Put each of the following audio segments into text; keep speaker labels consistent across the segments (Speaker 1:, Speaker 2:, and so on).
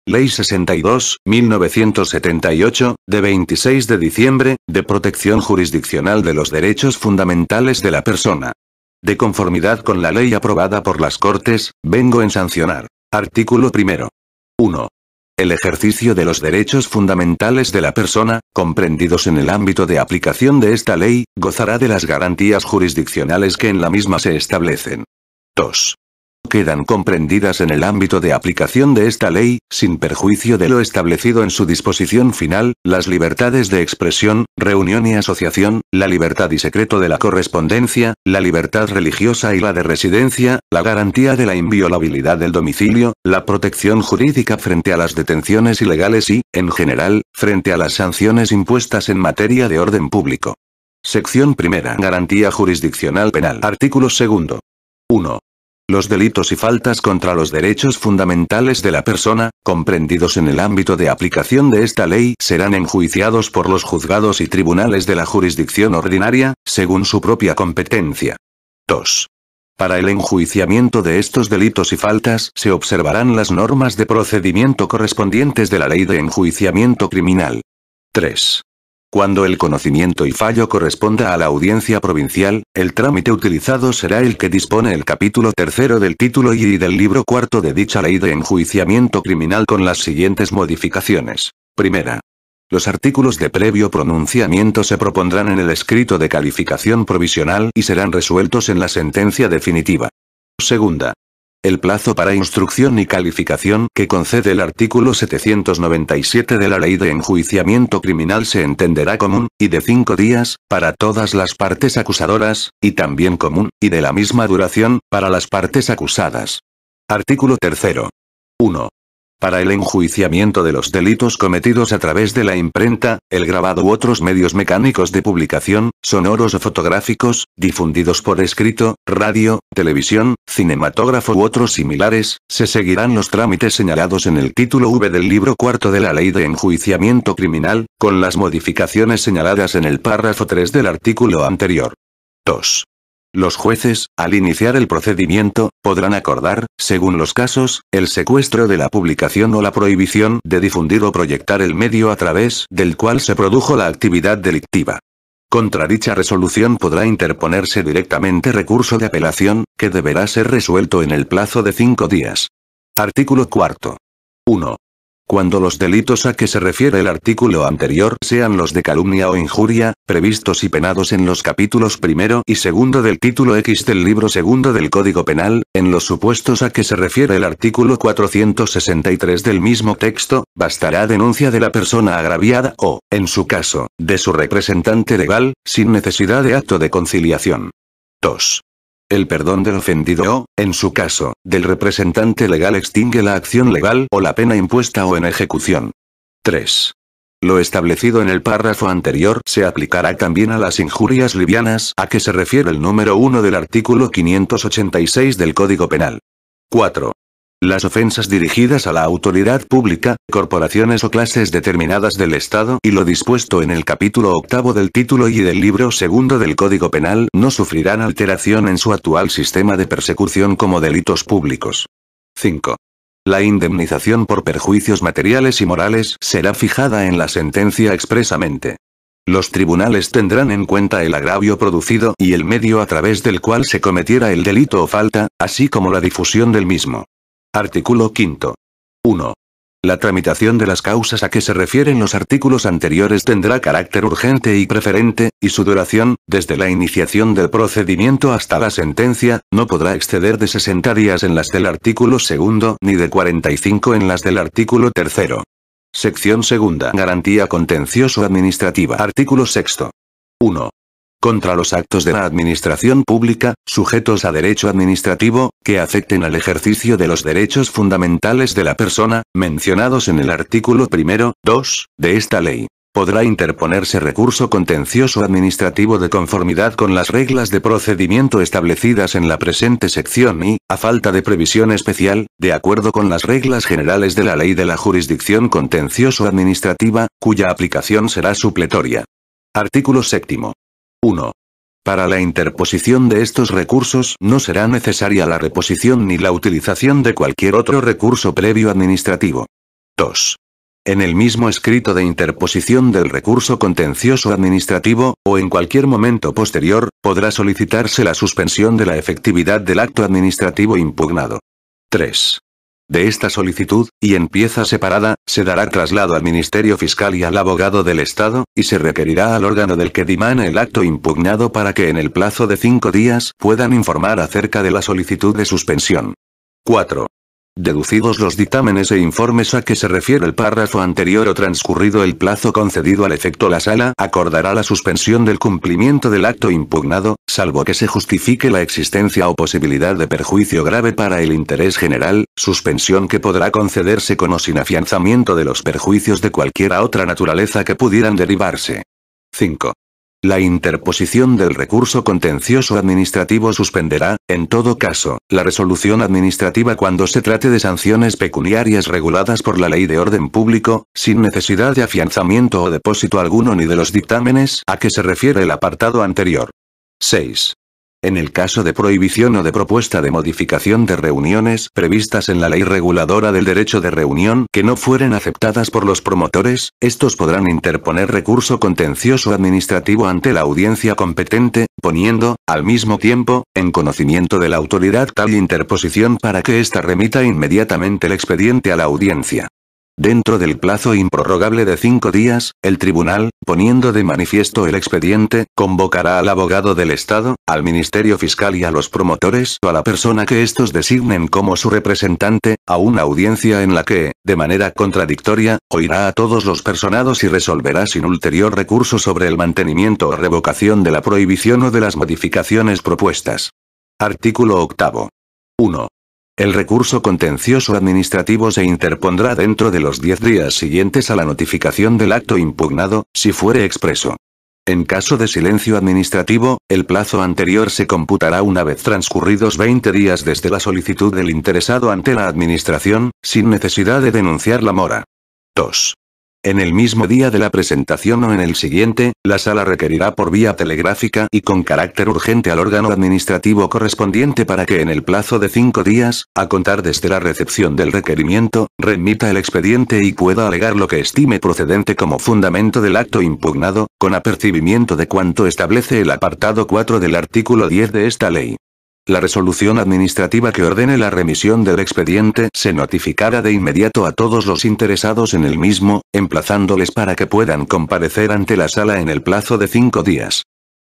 Speaker 1: Ley 62, 1978, de 26 de diciembre, de protección jurisdiccional de los derechos fundamentales de la persona. De conformidad con la ley aprobada por las Cortes, vengo en sancionar. Artículo primero. 1. El ejercicio de los derechos fundamentales de la persona, comprendidos en el ámbito de aplicación de esta ley, gozará de las garantías jurisdiccionales que en la misma se establecen. 2. Quedan comprendidas en el ámbito de aplicación de esta ley, sin perjuicio de lo establecido en su disposición final, las libertades de expresión, reunión y asociación, la libertad y secreto de la correspondencia, la libertad religiosa y la de residencia, la garantía de la inviolabilidad del domicilio, la protección jurídica frente a las detenciones ilegales y, en general, frente a las sanciones impuestas en materia de orden público. Sección primera. Garantía jurisdiccional penal. Artículo segundo. 1. Los delitos y faltas contra los derechos fundamentales de la persona, comprendidos en el ámbito de aplicación de esta ley, serán enjuiciados por los juzgados y tribunales de la jurisdicción ordinaria, según su propia competencia. 2. Para el enjuiciamiento de estos delitos y faltas se observarán las normas de procedimiento correspondientes de la Ley de Enjuiciamiento Criminal. 3. Cuando el conocimiento y fallo corresponda a la audiencia provincial, el trámite utilizado será el que dispone el capítulo tercero del título y del libro cuarto de dicha ley de enjuiciamiento criminal con las siguientes modificaciones. Primera. Los artículos de previo pronunciamiento se propondrán en el escrito de calificación provisional y serán resueltos en la sentencia definitiva. Segunda. El plazo para instrucción y calificación que concede el artículo 797 de la Ley de Enjuiciamiento Criminal se entenderá común, y de 5 días, para todas las partes acusadoras, y también común, y de la misma duración, para las partes acusadas. Artículo 3. 1. Para el enjuiciamiento de los delitos cometidos a través de la imprenta, el grabado u otros medios mecánicos de publicación, sonoros o fotográficos, difundidos por escrito, radio, televisión, cinematógrafo u otros similares, se seguirán los trámites señalados en el título V del libro cuarto de la Ley de Enjuiciamiento Criminal, con las modificaciones señaladas en el párrafo 3 del artículo anterior. 2. Los jueces, al iniciar el procedimiento, podrán acordar, según los casos, el secuestro de la publicación o la prohibición de difundir o proyectar el medio a través del cual se produjo la actividad delictiva. Contra dicha resolución podrá interponerse directamente recurso de apelación, que deberá ser resuelto en el plazo de 5 días. Artículo 4. 1. Cuando los delitos a que se refiere el artículo anterior sean los de calumnia o injuria, previstos y penados en los capítulos primero y segundo del título X del libro segundo del Código Penal, en los supuestos a que se refiere el artículo 463 del mismo texto, bastará denuncia de la persona agraviada o, en su caso, de su representante legal, sin necesidad de acto de conciliación. 2. El perdón del ofendido o, en su caso, del representante legal extingue la acción legal o la pena impuesta o en ejecución. 3. Lo establecido en el párrafo anterior se aplicará también a las injurias livianas a que se refiere el número 1 del artículo 586 del Código Penal. 4. Las ofensas dirigidas a la autoridad pública, corporaciones o clases determinadas del Estado y lo dispuesto en el capítulo 8 del título y del libro segundo del Código Penal no sufrirán alteración en su actual sistema de persecución como delitos públicos. 5. La indemnización por perjuicios materiales y morales será fijada en la sentencia expresamente. Los tribunales tendrán en cuenta el agravio producido y el medio a través del cual se cometiera el delito o falta, así como la difusión del mismo. Artículo 5. 1. La tramitación de las causas a que se refieren los artículos anteriores tendrá carácter urgente y preferente, y su duración, desde la iniciación del procedimiento hasta la sentencia, no podrá exceder de 60 días en las del artículo 2, ni de 45 en las del artículo 3. Sección segunda. Garantía contencioso-administrativa. Artículo 6. 1. Contra los actos de la administración pública, sujetos a derecho administrativo, que afecten al ejercicio de los derechos fundamentales de la persona, mencionados en el artículo 1, 2, de esta ley, podrá interponerse recurso contencioso administrativo de conformidad con las reglas de procedimiento establecidas en la presente sección y, a falta de previsión especial, de acuerdo con las reglas generales de la Ley de la Jurisdicción Contencioso-Administrativa, cuya aplicación será supletoria. Artículo 7. 1. Para la interposición de estos recursos no será necesaria la reposición ni la utilización de cualquier otro recurso previo administrativo. 2. En el mismo escrito de interposición del recurso contencioso administrativo, o en cualquier momento posterior, podrá solicitarse la suspensión de la efectividad del acto administrativo impugnado. 3. De esta solicitud, y en pieza separada, se dará traslado al Ministerio Fiscal y al abogado del Estado, y se requerirá al órgano del que dimane el acto impugnado para que en el plazo de 5 días puedan informar acerca de la solicitud de suspensión. 4. Deducidos los dictámenes e informes a que se refiere el párrafo anterior o transcurrido el plazo concedido al efecto, la Sala acordará la suspensión del cumplimiento del acto impugnado, salvo que se justifique la existencia o posibilidad de perjuicio grave para el interés general, suspensión que podrá concederse con o sin afianzamiento de los perjuicios de cualquiera otra naturaleza que pudieran derivarse. 5. La interposición del recurso contencioso administrativo suspenderá, en todo caso, la resolución administrativa cuando se trate de sanciones pecuniarias reguladas por la Ley de Orden Público, sin necesidad de afianzamiento o depósito alguno ni de los dictámenes a que se refiere el apartado anterior. 6. En el caso de prohibición o de propuesta de modificación de reuniones previstas en la Ley Reguladora del Derecho de Reunión que no fueren aceptadas por los promotores, estos podrán interponer recurso contencioso administrativo ante la audiencia competente, poniendo, al mismo tiempo, en conocimiento de la autoridad tal interposición para que ésta remita inmediatamente el expediente a la audiencia. Dentro del plazo improrrogable de 5 días, el tribunal, poniendo de manifiesto el expediente, convocará al abogado del Estado, al Ministerio Fiscal y a los promotores o a la persona que estos designen como su representante, a una audiencia en la que, de manera contradictoria, oirá a todos los personados y resolverá sin ulterior recurso sobre el mantenimiento o revocación de la prohibición o de las modificaciones propuestas. Artículo 8. 1. El recurso contencioso administrativo se interpondrá dentro de los 10 días siguientes a la notificación del acto impugnado, si fuere expreso. En caso de silencio administrativo, el plazo anterior se computará una vez transcurridos 20 días desde la solicitud del interesado ante la Administración, sin necesidad de denunciar la mora. 2. En el mismo día de la presentación o en el siguiente, la Sala requerirá por vía telegráfica y con carácter urgente al órgano administrativo correspondiente para que en el plazo de 5 días, a contar desde la recepción del requerimiento, remita el expediente y pueda alegar lo que estime procedente como fundamento del acto impugnado, con apercibimiento de cuanto establece el apartado 4 del artículo 10 de esta ley. La resolución administrativa que ordene la remisión del expediente se notificará de inmediato a todos los interesados en el mismo, emplazándoles para que puedan comparecer ante la Sala en el plazo de 5 días.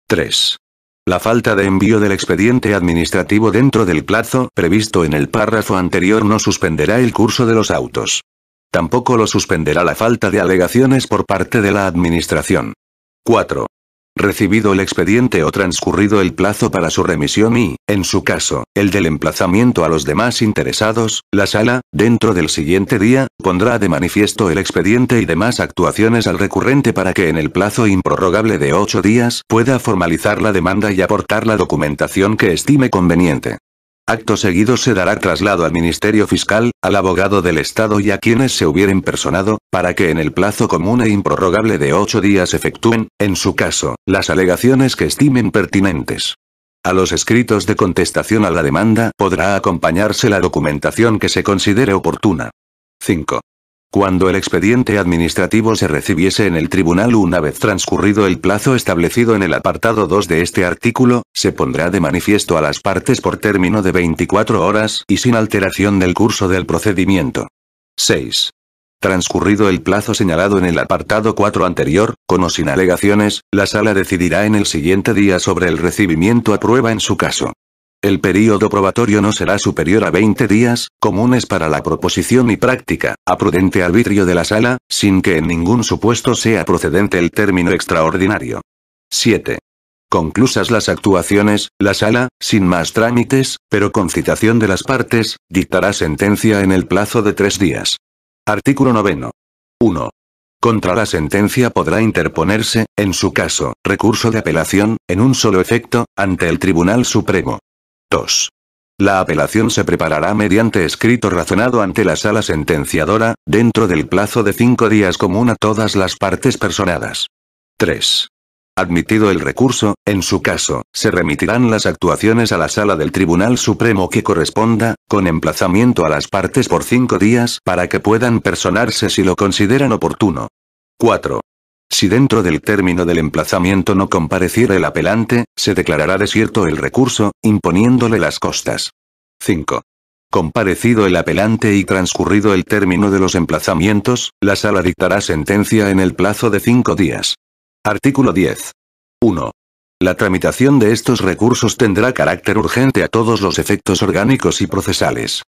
Speaker 1: 3. La falta de envío del expediente administrativo dentro del plazo previsto en el párrafo anterior no suspenderá el curso de los autos. Tampoco lo suspenderá la falta de alegaciones por parte de la Administración. 4. Recibido el expediente o transcurrido el plazo para su remisión y, en su caso, el del emplazamiento a los demás interesados, la Sala, dentro del siguiente día, pondrá de manifiesto el expediente y demás actuaciones al recurrente para que en el plazo improrrogable de 8 días pueda formalizar la demanda y aportar la documentación que estime conveniente. Acto seguido se dará traslado al Ministerio Fiscal, al abogado del Estado y a quienes se hubieren personado, para que en el plazo común e improrrogable de 8 días efectúen, en su caso, las alegaciones que estimen pertinentes. A los escritos de contestación a la demanda podrá acompañarse la documentación que se considere oportuna. 5. Cuando el expediente administrativo se recibiese en el tribunal una vez transcurrido el plazo establecido en el apartado 2 de este artículo, se pondrá de manifiesto a las partes por término de 24 horas y sin alteración del curso del procedimiento. 6. Transcurrido el plazo señalado en el apartado 4 anterior, con o sin alegaciones, la Sala decidirá en el siguiente día sobre el recibimiento a prueba en su caso. El período probatorio no será superior a 20 días, comunes para la proposición y práctica, a prudente arbitrio de la Sala, sin que en ningún supuesto sea procedente el término extraordinario. 7. Conclusas las actuaciones, la Sala, sin más trámites, pero con citación de las partes, dictará sentencia en el plazo de 3 días. Artículo 9. 1. Contra la sentencia podrá interponerse, en su caso, recurso de apelación, en un solo efecto, ante el Tribunal Supremo. 2. La apelación se preparará mediante escrito razonado ante la Sala sentenciadora, dentro del plazo de 5 días común a todas las partes personadas. 3. Admitido el recurso, en su caso, se remitirán las actuaciones a la Sala del Tribunal Supremo que corresponda, con emplazamiento a las partes por 5 días para que puedan personarse si lo consideran oportuno. 4. Si dentro del término del emplazamiento no compareciera el apelante, se declarará desierto el recurso, imponiéndole las costas. 5. Comparecido el apelante y transcurrido el término de los emplazamientos, la Sala dictará sentencia en el plazo de 5 días. Artículo 10. 1. La tramitación de estos recursos tendrá carácter urgente a todos los efectos orgánicos y procesales.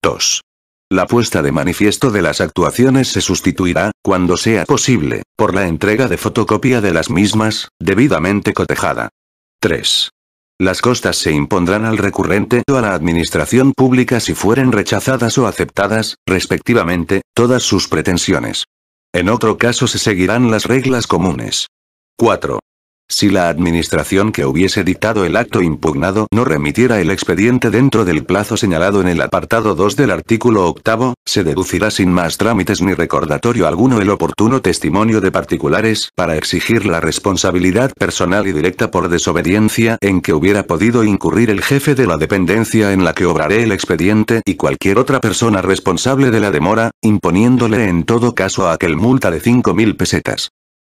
Speaker 1: 2. La puesta de manifiesto de las actuaciones se sustituirá, cuando sea posible, por la entrega de fotocopia de las mismas, debidamente cotejada. 3. Las costas se impondrán al recurrente o a la administración pública si fueren rechazadas o aceptadas, respectivamente, todas sus pretensiones. En otro caso se seguirán las reglas comunes. 4. Si la administración que hubiese dictado el acto impugnado no remitiera el expediente dentro del plazo señalado en el apartado 2 del artículo 8, se deducirá sin más trámites ni recordatorio alguno el oportuno testimonio de particulares para exigir la responsabilidad personal y directa por desobediencia en que hubiera podido incurrir el jefe de la dependencia en la que obraré el expediente y cualquier otra persona responsable de la demora, imponiéndole en todo caso a aquel multa de 5.000 pesetas.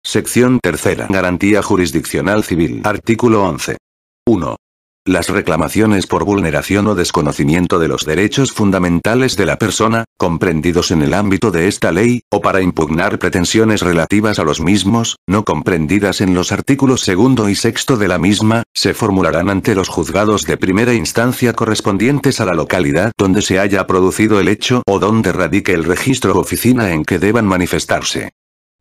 Speaker 1: Sección 3. Garantía jurisdiccional civil. Artículo 11. 1. Las reclamaciones por vulneración o desconocimiento de los derechos fundamentales de la persona, comprendidos en el ámbito de esta ley, o para impugnar pretensiones relativas a los mismos, no comprendidas en los artículos 2 y 6 de la misma, se formularán ante los juzgados de primera instancia correspondientes a la localidad donde se haya producido el hecho o donde radique el registro o oficina en que deban manifestarse.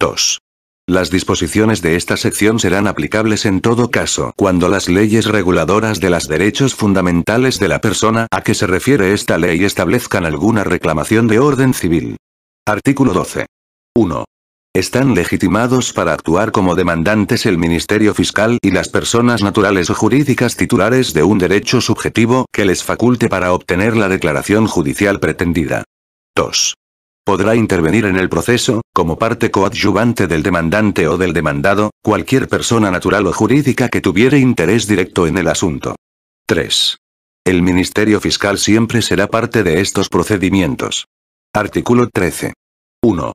Speaker 1: 2. Las disposiciones de esta sección serán aplicables en todo caso cuando las leyes reguladoras de los derechos fundamentales de la persona a que se refiere esta ley establezcan alguna reclamación de orden civil. Artículo 12. 1. Están legitimados para actuar como demandantes el Ministerio Fiscal y las personas naturales o jurídicas titulares de un derecho subjetivo que les faculte para obtener la declaración judicial pretendida. 2. Podrá intervenir en el proceso, como parte coadyuvante del demandante o del demandado, cualquier persona natural o jurídica que tuviere interés directo en el asunto. 3. El Ministerio Fiscal siempre será parte de estos procedimientos. Artículo 13. 1.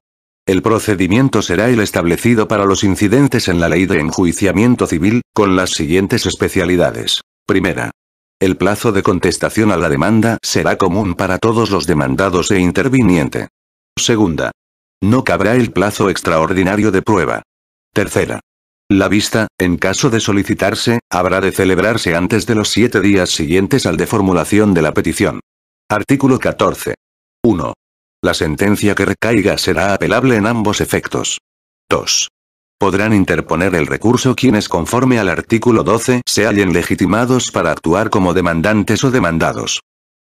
Speaker 1: El procedimiento será el establecido para los incidentes en la Ley de Enjuiciamiento Civil, con las siguientes especialidades. Primera. El plazo de contestación a la demanda será común para todos los demandados e interviniente. Segunda. No cabrá el plazo extraordinario de prueba. Tercera. La vista, en caso de solicitarse, habrá de celebrarse antes de los 7 días siguientes al de formulación de la petición. Artículo 14. 1. La sentencia que recaiga será apelable en ambos efectos. 2. Podrán interponer el recurso quienes conforme al artículo 12 se hallen legitimados para actuar como demandantes o demandados.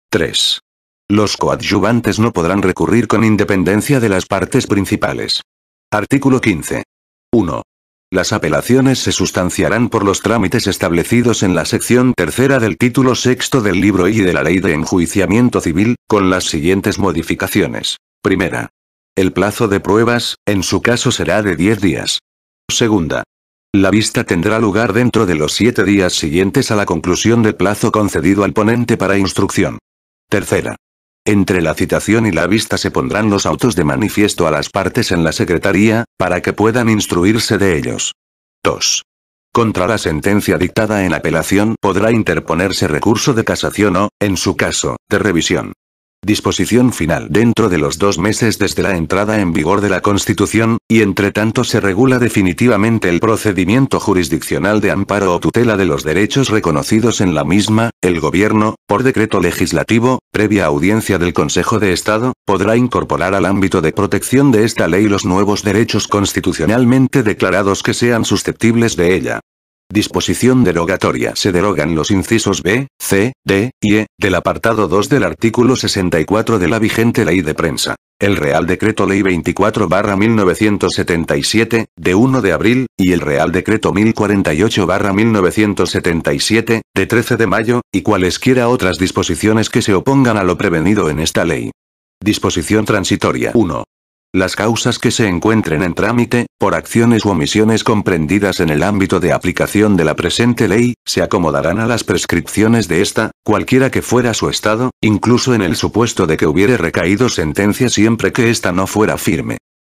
Speaker 1: 3. Los coadyuvantes no podrán recurrir con independencia de las partes principales. Artículo 15. 1. Las apelaciones se sustanciarán por los trámites establecidos en la sección 3 del título 6 del libro I de la Ley de Enjuiciamiento Civil, con las siguientes modificaciones. Primera. El plazo de pruebas, en su caso será de 10 días. Segunda. La vista tendrá lugar dentro de los 7 días siguientes a la conclusión del plazo concedido al ponente para instrucción. Tercera. Entre la citación y la vista se pondrán los autos de manifiesto a las partes en la Secretaría, para que puedan instruirse de ellos. 2. Contra la sentencia dictada en apelación podrá interponerse recurso de casación o, en su caso, de revisión. Disposición final dentro de los 2 meses desde la entrada en vigor de la Constitución, y entre tanto se regula definitivamente el procedimiento jurisdiccional de amparo o tutela de los derechos reconocidos en la misma. El Gobierno, por decreto legislativo, previa audiencia del Consejo de Estado, podrá incorporar al ámbito de protección de esta ley los nuevos derechos constitucionalmente declarados que sean susceptibles de ella. Disposición derogatoria. Se derogan los incisos B, C, D, y E, del apartado 2 del artículo 64 de la vigente Ley de Prensa. El Real Decreto Ley 24/1977, de 1 de abril, y el Real Decreto 1048/1977, de 13 de mayo, y cualesquiera otras disposiciones que se opongan a lo prevenido en esta ley. Disposición transitoria. 1. Las causas que se encuentren en trámite, por acciones u omisiones comprendidas en el ámbito de aplicación de la presente ley, se acomodarán a las prescripciones de esta, cualquiera que fuera su estado, incluso en el supuesto de que hubiere recaído sentencia siempre que ésta no fuera firme.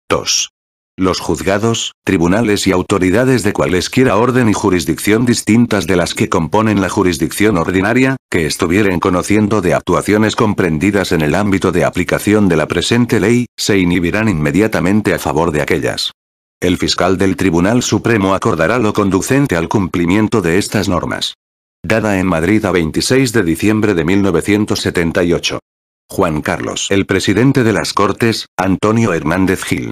Speaker 1: 2. Los juzgados, tribunales y autoridades de cualesquiera orden y jurisdicción distintas de las que componen la jurisdicción ordinaria, que estuvieren conociendo de actuaciones comprendidas en el ámbito de aplicación de la presente ley, se inhibirán inmediatamente a favor de aquellas. El fiscal del Tribunal Supremo acordará lo conducente al cumplimiento de estas normas. Dada en Madrid a 26 de diciembre de 1978. Juan Carlos. El presidente de las Cortes, Antonio Hernández Gil.